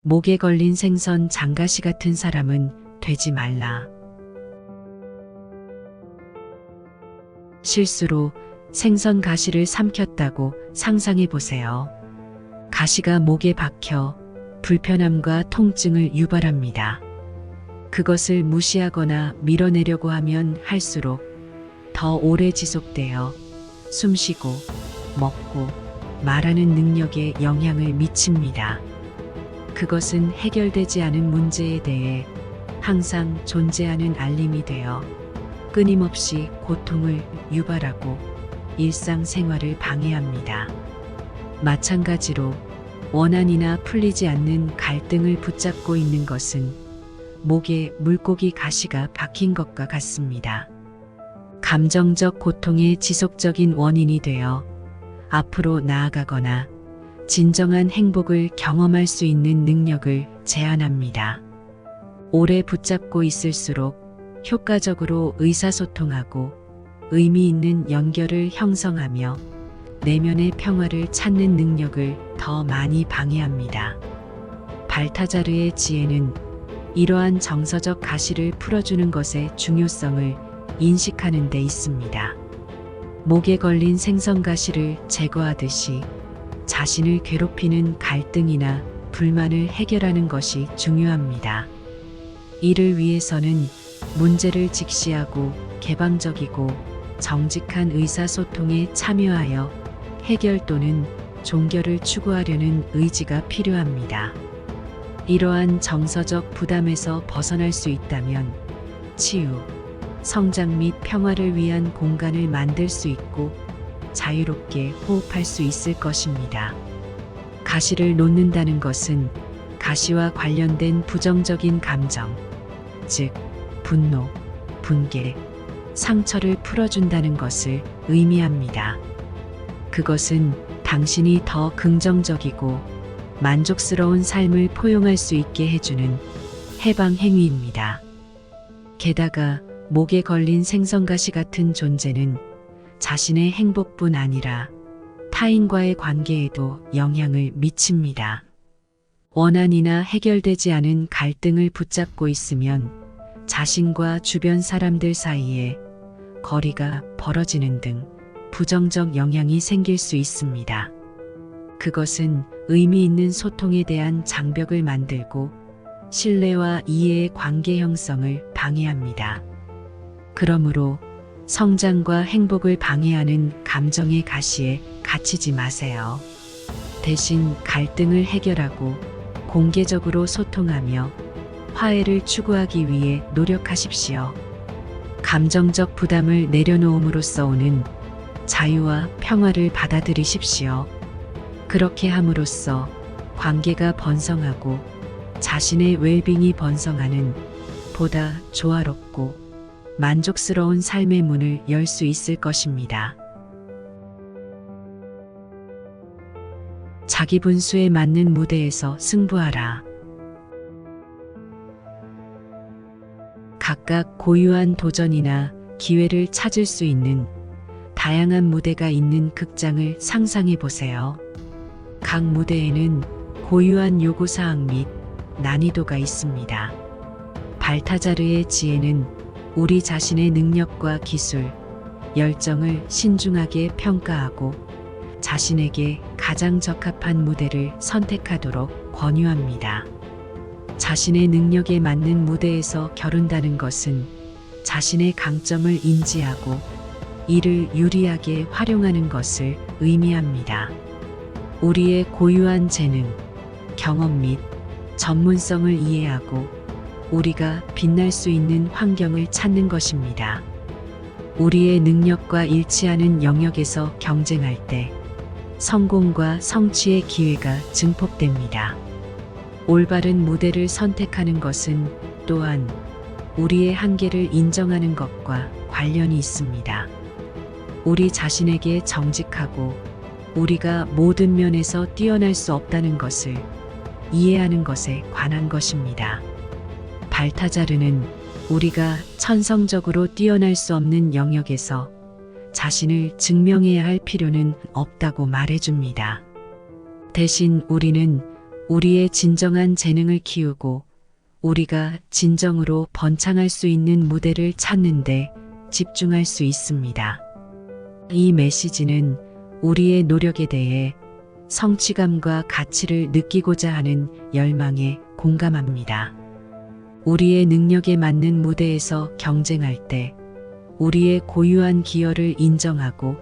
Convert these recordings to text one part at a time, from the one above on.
목에 걸린 생선 장가시 같은 사람은 되지 말라. 실수로 생선 가시를 삼켰다고 상상해 보세요. 가시가 목에 박혀 불편함과 통증을 유발합니다. 그것을 무시하거나 밀어내려고 하면 할수록 더 오래 지속되어 숨쉬고 먹고 말하는 능력에 영향을 미칩니다. 그것은 해결되지 않은 문제에 대해 항상 존재하는 알림이 되어 끊임없이 고통을 유발하고 일상생활을 방해합니다. 마찬가지로 원한이나 풀리지 않는 갈등을 붙잡고 있는 것은 목에 물고기 가시가 박힌 것과 같습니다. 감정적 고통의 지속적인 원인이 되어 앞으로 나아가거나 진정한 행복을 경험할 수 있는 능력을 제한합니다. 오래 붙잡고 있을수록 효과적으로 의사소통하고 의미 있는 연결을 형성하며 내면의 평화를 찾는 능력을 더 많이 방해합니다. 발타자르의 지혜는 이러한 정서적 가시를 풀어주는 것의 중요성을 인식하는 데 있습니다. 목에 걸린 생선 가시를 제거하듯이 자신을 괴롭히는 갈등이나 불만을 해결하는 것이 중요합니다. 이를 위해서는 문제를 직시하고 개방적이고 정직한 의사소통에 참여하여 해결 또는 종결을 추구하려는 의지가 필요합니다. 이러한 정서적 부담에서 벗어날 수 있다면 치유, 성장 및 평화를 위한 공간을 만들 수 있고 자유롭게 호흡할 수 있을 것입니다. 가시를 놓는다는 것은 가시와 관련된 부정적인 감정, 즉 분노, 분개, 상처를 풀어준다는 것을 의미합니다. 그것은 당신이 더 긍정적이고 만족스러운 삶을 포용할 수 있게 해주는 해방 행위입니다. 게다가 목에 걸린 생선가시 같은 존재는 자신의 행복뿐 아니라 타인과의 관계에도 영향을 미칩니다. 원한이나 해결되지 않은 갈등을 붙잡고 있으면 자신과 주변 사람들 사이에 거리가 벌어지는 등 부정적 영향이 생길 수 있습니다. 그것은 의미 있는 소통에 대한 장벽을 만들고 신뢰와 이해의 관계 형성을 방해합니다. 그러므로 성장과 행복을 방해하는 감정의 가시에 갇히지 마세요. 대신 갈등을 해결하고 공개적으로 소통하며 화해를 추구하기 위해 노력하십시오. 감정적 부담을 내려놓음으로써 오는 자유와 평화를 받아들이십시오. 그렇게 함으로써 관계가 번성하고 자신의 웰빙이 번성하는 보다 조화롭고 만족스러운 삶의 문을 열 수 있을 것입니다. 자기 분수에 맞는 무대에서 승부하라. 각각 고유한 도전이나 기회를 찾을 수 있는 다양한 무대가 있는 극장을 상상해 보세요. 각 무대에는 고유한 요구사항 및 난이도가 있습니다. 발타자르의 지혜는 우리 자신의 능력과 기술, 열정을 신중하게 평가하고 자신에게 가장 적합한 무대를 선택하도록 권유합니다. 자신의 능력에 맞는 무대에서 겨룬다는 것은 자신의 강점을 인지하고 이를 유리하게 활용하는 것을 의미합니다. 우리의 고유한 재능, 경험 및 전문성을 이해하고 우리가 빛날 수 있는 환경을 찾는 것입니다. 우리의 능력과 일치하는 영역에서 경쟁할 때 성공과 성취의 기회가 증폭됩니다. 올바른 무대를 선택하는 것은 또한 우리의 한계를 인정하는 것과 관련이 있습니다. 우리 자신에게 정직하고 우리가 모든 면에서 뛰어날 수 없다는 것을 이해하는 것에 관한 것입니다. 발타자르는 우리가 천성적으로 뛰어날 수 없는 영역에서 자신을 증명해야 할 필요는 없다고 말해줍니다. 대신 우리는 우리의 진정한 재능을 키우고 우리가 진정으로 번창할 수 있는 무대를 찾는데 집중할 수 있습니다. 이 메시지는 우리의 노력에 대해 성취감과 가치를 느끼고자 하는 열망에 공감합니다. 우리의 능력에 맞는 무대에서 경쟁할 때 우리의 고유한 기여를 인정하고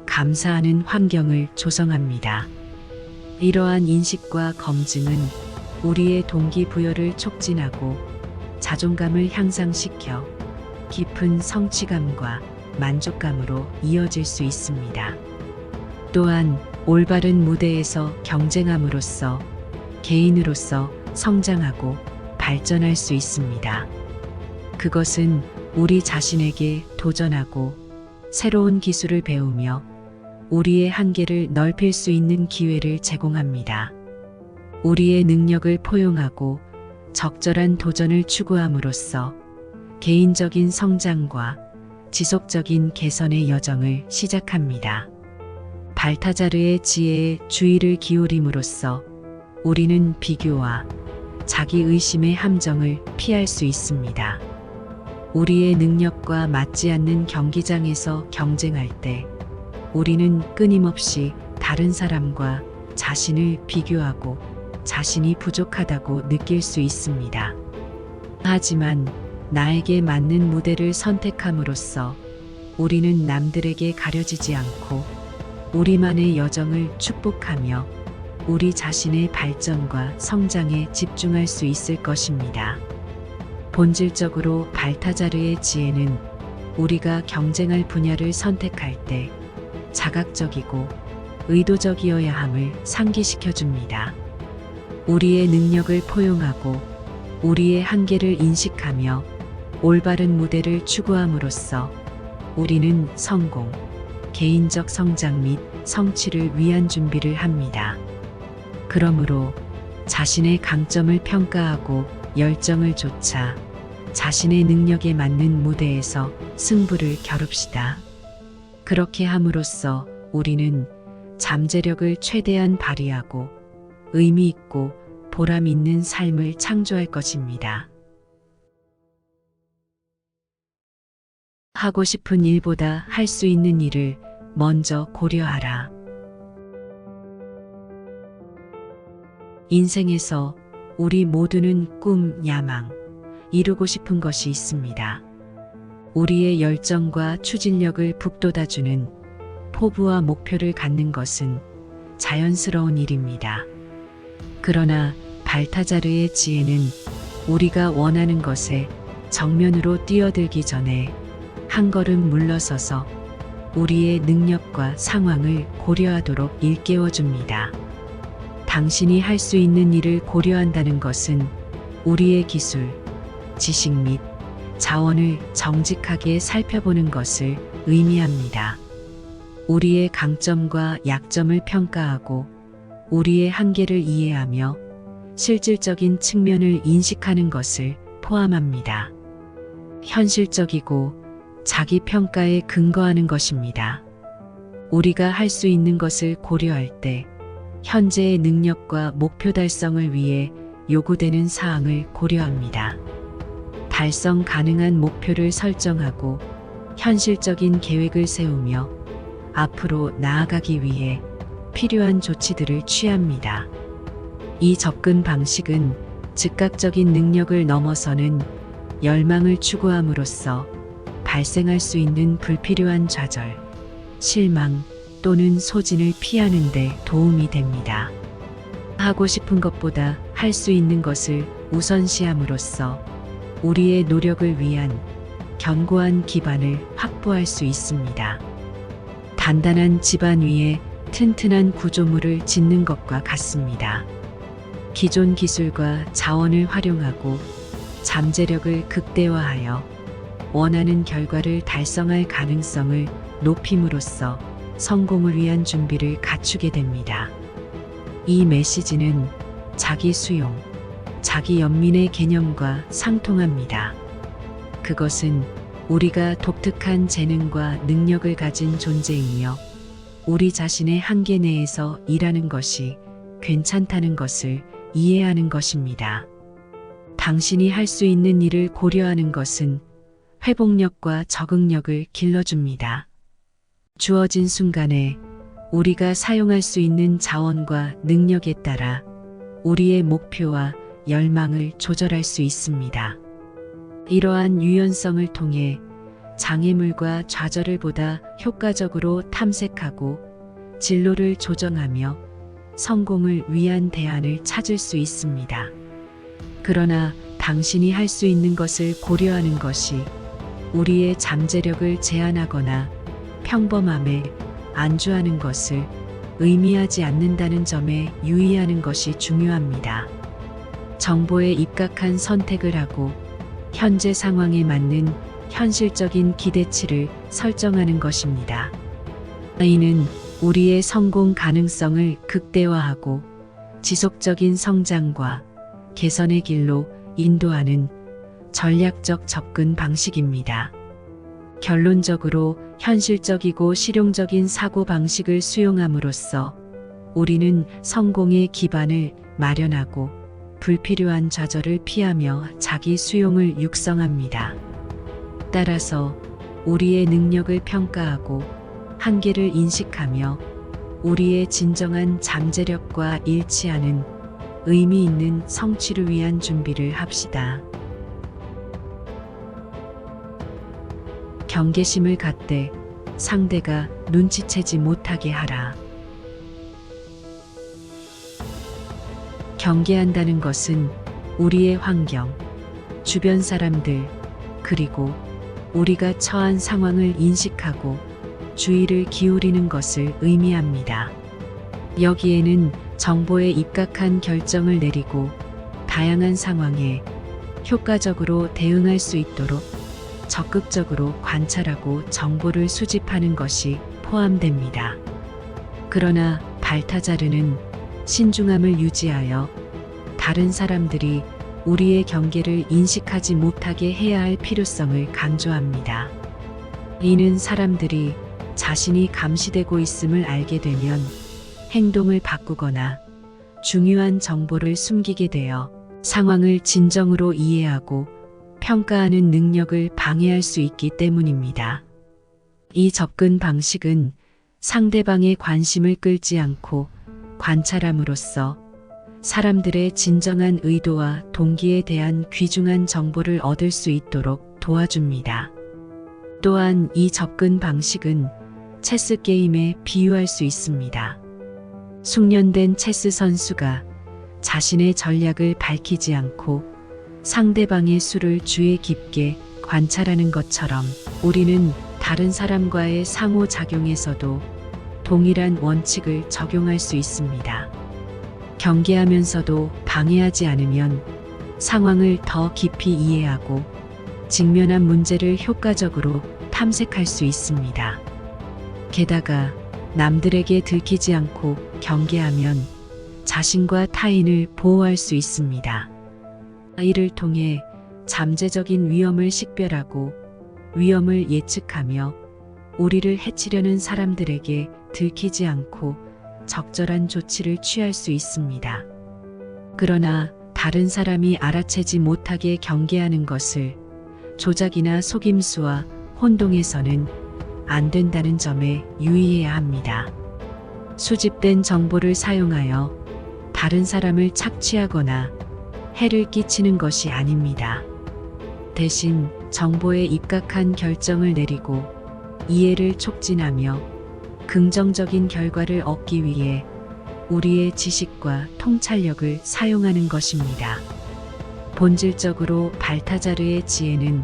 감사하는 환경을 조성합니다. 이러한 인식과 검증은 우리의 동기부여를 촉진하고 자존감을 향상시켜 깊은 성취감과 만족감으로 이어질 수 있습니다. 또한 올바른 무대에서 경쟁함으로써 개인으로서 성장하고 발전할 수 있습니다. 그것은 우리 자신에게 도전하고 새로운 기술을 배우며 우리의 한계를 넓힐 수 있는 기회를 제공합니다. 우리의 능력을 포용하고 적절한 도전을 추구함으로써 개인적인 성장과 지속적인 개선의 여정을 시작합니다. 발타자르의 지혜에 주의를 기울임으로써 우리는 비교와 자기의심의 함정을 피할 수 있습니다. 우리의 능력과 맞지 않는 경기장에서 경쟁할 때 우리는 끊임없이 다른 사람과 자신을 비교하고 자신이 부족하다고 느낄 수 있습니다. 하지만 나에게 맞는 무대를 선택함으로써 우리는 남들에게 가려지지 않고 우리만의 여정을 축복하며 우리 자신의 발전과 성장에 집중할 수 있을 것입니다. 본질적으로 발타자르의 지혜는 우리가 경쟁할 분야를 선택할 때 자각적이고 의도적이어야 함을 상기시켜 줍니다. 우리의 능력을 포용하고 우리의 한계를 인식하며 올바른 무대를 추구함으로써 우리는 성공, 개인적 성장 및 성취를 위한 준비를 합니다. 그러므로 자신의 강점을 평가하고 열정을 좇아 자신의 능력에 맞는 무대에서 승부를 겨룹시다. 그렇게 함으로써 우리는 잠재력을 최대한 발휘하고 의미 있고 보람 있는 삶을 창조할 것입니다. 하고 싶은 일보다 할 수 있는 일을 먼저 고려하라. 인생에서 우리 모두는 꿈, 야망, 이루고 싶은 것이 있습니다. 우리의 열정과 추진력을 북돋아주는 포부와 목표를 갖는 것은 자연스러운 일입니다. 그러나 발타자르의 지혜는 우리가 원하는 것에 정면으로 뛰어들기 전에 한 걸음 물러서서 우리의 능력과 상황을 고려하도록 일깨워줍니다. 당신이 할 수 있는 일을 고려한다는 것은 우리의 기술, 지식 및 자원을 정직하게 살펴보는 것을 의미합니다. 우리의 강점과 약점을 평가하고 우리의 한계를 이해하며 실질적인 측면을 인식하는 것을 포함합니다. 현실적이고 자기 평가에 근거하는 것입니다. 우리가 할 수 있는 것을 고려할 때 현재의 능력과 목표 달성을 위해 요구되는 사항을 고려합니다. 달성 가능한 목표를 설정하고 현실적인 계획을 세우며 앞으로 나아가기 위해 필요한 조치들을 취합니다. 이 접근 방식은 즉각적인 능력을 넘어서는 열망을 추구함으로써 발생할 수 있는 불필요한 좌절, 실망 또는 소진을 피하는 데 도움이 됩니다. 하고 싶은 것보다 할 수 있는 것을 우선시함으로써 우리의 노력을 위한 견고한 기반을 확보할 수 있습니다. 단단한 지반 위에 튼튼한 구조물을 짓는 것과 같습니다. 기존 기술과 자원을 활용하고 잠재력을 극대화하여 원하는 결과를 달성할 가능성을 높임으로써 성공을 위한 준비를 갖추게 됩니다. 이 메시지는 자기 수용, 자기 연민의 개념과 상통합니다. 그것은 우리가 독특한 재능과 능력을 가진 존재이며 우리 자신의 한계 내에서 일하는 것이 괜찮다는 것을 이해하는 것입니다. 당신이 할 수 있는 일을 고려하는 것은 회복력과 적응력을 길러줍니다. 주어진 순간에 우리가 사용할 수 있는 자원과 능력에 따라 우리의 목표와 열망을 조절할 수 있습니다. 이러한 유연성을 통해 장애물과 좌절을 보다 효과적으로 탐색하고 진로를 조정하며 성공을 위한 대안을 찾을 수 있습니다. 그러나 당신이 할 수 있는 것을 고려하는 것이 우리의 잠재력을 제한하거나 평범함에 안주하는 것을 의미하지 않는다는 점에 유의하는 것이 중요합니다. 정보에 입각한 선택을 하고 현재 상황에 맞는 현실적인 기대치를 설정하는 것입니다. 이는 우리의 성공 가능성을 극대화하고 지속적인 성장과 개선의 길로 인도하는 전략적 접근 방식입니다. 결론적으로 현실적이고 실용적인 사고 방식을 수용함으로써 우리는 성공의 기반을 마련하고 불필요한 좌절을 피하며 자기 수용을 육성합니다. 따라서 우리의 능력을 평가하고 한계를 인식하며 우리의 진정한 잠재력과 일치하는 의미 있는 성취를 위한 준비를 합시다. 경계심을 갖되 상대가 눈치채지 못하게 하라. 경계한다는 것은 우리의 환경, 주변 사람들, 그리고 우리가 처한 상황을 인식하고 주의를 기울이는 것을 의미합니다. 여기에는 정보에 입각한 결정을 내리고 다양한 상황에 효과적으로 대응할 수 있도록 적극적으로 관찰하고 정보를 수집하는 것이 포함됩니다. 그러나 발타자르는 신중함을 유지하여 다른 사람들이 우리의 경계를 인식하지 못하게 해야 할 필요성을 강조합니다. 이는 사람들이 자신이 감시되고 있음을 알게 되면 행동을 바꾸거나 중요한 정보를 숨기게 되어 상황을 진정으로 이해하고 평가하는 능력을 방해할 수 있기 때문입니다. 이 접근 방식은 상대방의 관심을 끌지 않고 관찰함으로써 사람들의 진정한 의도와 동기에 대한 귀중한 정보를 얻을 수 있도록 도와줍니다. 또한 이 접근 방식은 체스 게임에 비유할 수 있습니다. 숙련된 체스 선수가 자신의 전략을 밝히지 않고 상대방의 수를 주의 깊게 관찰하는 것처럼 우리는 다른 사람과의 상호작용에서도 동일한 원칙을 적용할 수 있습니다. 경계하면서도 방해하지 않으면 상황을 더 깊이 이해하고 직면한 문제를 효과적으로 탐색할 수 있습니다. 게다가 남들에게 들키지 않고 경계하면 자신과 타인을 보호할 수 있습니다. 이를 통해 잠재적인 위험을 식별하고 위험을 예측하며 우리를 해치려는 사람들에게 들키지 않고 적절한 조치를 취할 수 있습니다. 그러나 다른 사람이 알아채지 못하게 경계하는 것을 조작이나 속임수와 혼동해서는 안 된다는 점에 유의해야 합니다. 수집된 정보를 사용하여 다른 사람을 착취하거나 해를 끼치는 것이 아닙니다. 대신 정보에 입각한 결정을 내리고 이해를 촉진하며 긍정적인 결과를 얻기 위해 우리의 지식과 통찰력을 사용하는 것입니다. 본질적으로 발타자르의 지혜는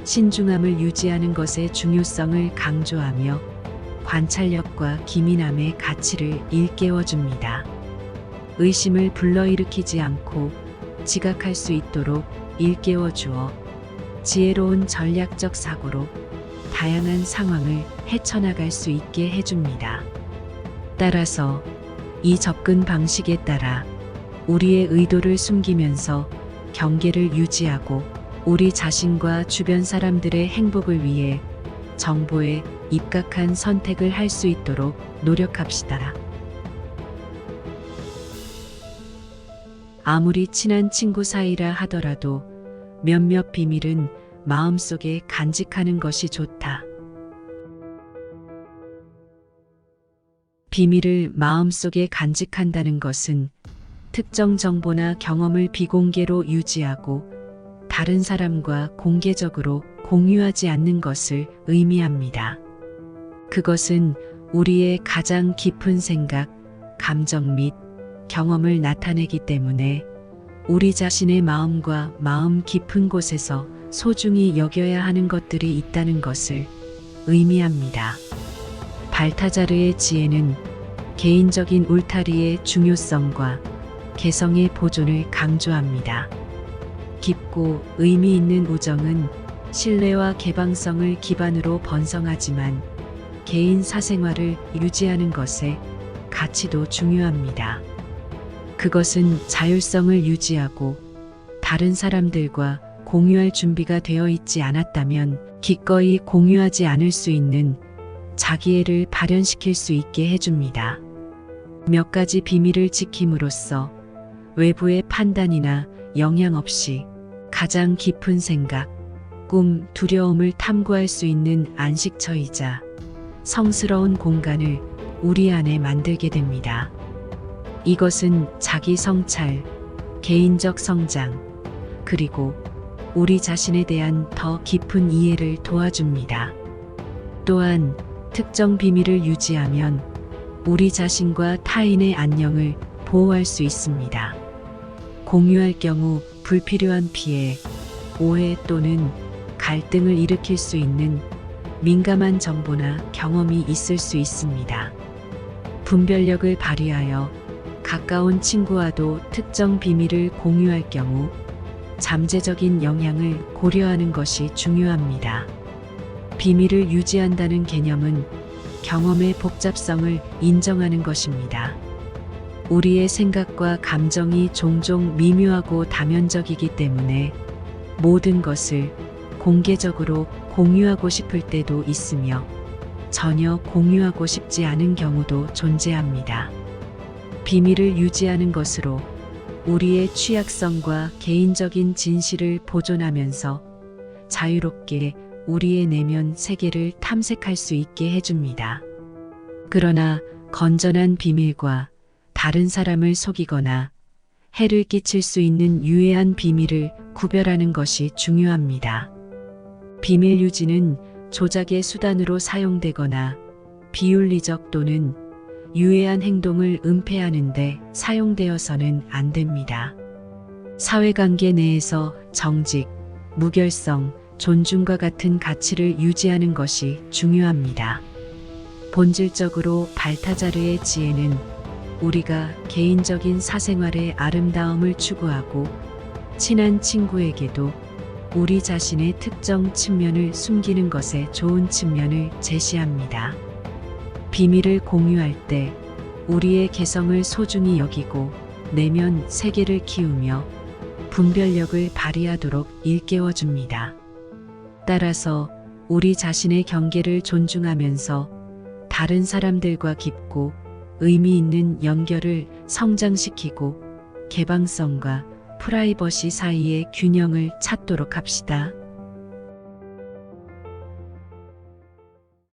신중함을 유지하는 것의 중요성을 강조하며 관찰력과 기민함의 가치를 일깨워줍니다. 의심을 불러일으키지 않고 지각할 수 있도록 일깨워주어 지혜로운 전략적 사고로 다양한 상황을 헤쳐나갈 수 있게 해줍니다. 따라서 이 접근 방식에 따라 우리의 의도를 숨기면서 경계를 유지하고 우리 자신과 주변 사람들의 행복을 위해 정보에 입각한 선택을 할 수 있도록 노력합시다. 아무리 친한 친구 사이라 하더라도 몇몇 비밀은 마음속에 간직하는 것이 좋다. 비밀을 마음속에 간직한다는 것은 특정 정보나 경험을 비공개로 유지하고 다른 사람과 공개적으로 공유하지 않는 것을 의미합니다. 그것은 우리의 가장 깊은 생각, 감정 및 경험을 나타내기 때문에 우리 자신의 마음과 마음 깊은 곳에서 소중히 여겨야 하는 것들이 있다는 것을 의미합니다. 발타자르의 지혜는 개인적인 울타리의 중요성과 개성의 보존을 강조합니다. 깊고 의미 있는 우정은 신뢰와 개방성을 기반으로 번성하지만 개인 사생활을 유지하는 것에 가치도 중요합니다. 그것은 자율성을 유지하고 다른 사람들과 공유할 준비가 되어 있지 않았다면 기꺼이 공유하지 않을 수 있는 자기애를 발현시킬 수 있게 해줍니다. 몇 가지 비밀을 지킴으로써 외부의 판단이나 영향 없이 가장 깊은 생각, 꿈, 두려움을 탐구할 수 있는 안식처이자 성스러운 공간을 우리 안에 만들게 됩니다. 이것은 자기 성찰, 개인적 성장, 그리고 우리 자신에 대한 더 깊은 이해를 도와줍니다. 또한 특정 비밀을 유지하면 우리 자신과 타인의 안녕을 보호할 수 있습니다. 공유할 경우 불필요한 피해, 오해 또는 갈등을 일으킬 수 있는 민감한 정보나 경험이 있을 수 있습니다. 분별력을 발휘하여 가까운 친구와도 특정 비밀을 공유할 경우 잠재적인 영향을 고려하는 것이 중요합니다. 비밀을 유지한다는 개념은 경험의 복잡성을 인정하는 것입니다. 우리의 생각과 감정이 종종 미묘하고 다면적이기 때문에 모든 것을 공개적으로 공유하고 싶을 때도 있으며 전혀 공유하고 싶지 않은 경우도 존재합니다. 비밀을 유지하는 것으로 우리의 취약성과 개인적인 진실을 보존하면서 자유롭게 우리의 내면 세계를 탐색할 수 있게 해줍니다. 그러나 건전한 비밀과 다른 사람을 속이거나 해를 끼칠 수 있는 유해한 비밀을 구별하는 것이 중요합니다. 비밀 유지는 조작의 수단으로 사용되거나 비윤리적 또는 유해한 행동을 은폐하는 데 사용되어서는 안 됩니다. 사회관계 내에서 정직, 무결성, 존중과 같은 가치를 유지하는 것이 중요합니다. 본질적으로 발타자르의 지혜는 우리가 개인적인 사생활의 아름다움을 추구하고 친한 친구에게도 우리 자신의 특정 측면을 숨기는 것에 좋은 측면을 제시합니다. 비밀을 공유할 때 우리의 개성을 소중히 여기고 내면 세계를 키우며 분별력을 발휘하도록 일깨워줍니다. 따라서 우리 자신의 경계를 존중하면서 다른 사람들과 깊고 의미 있는 연결을 성장시키고 개방성과 프라이버시 사이의 균형을 찾도록 합시다.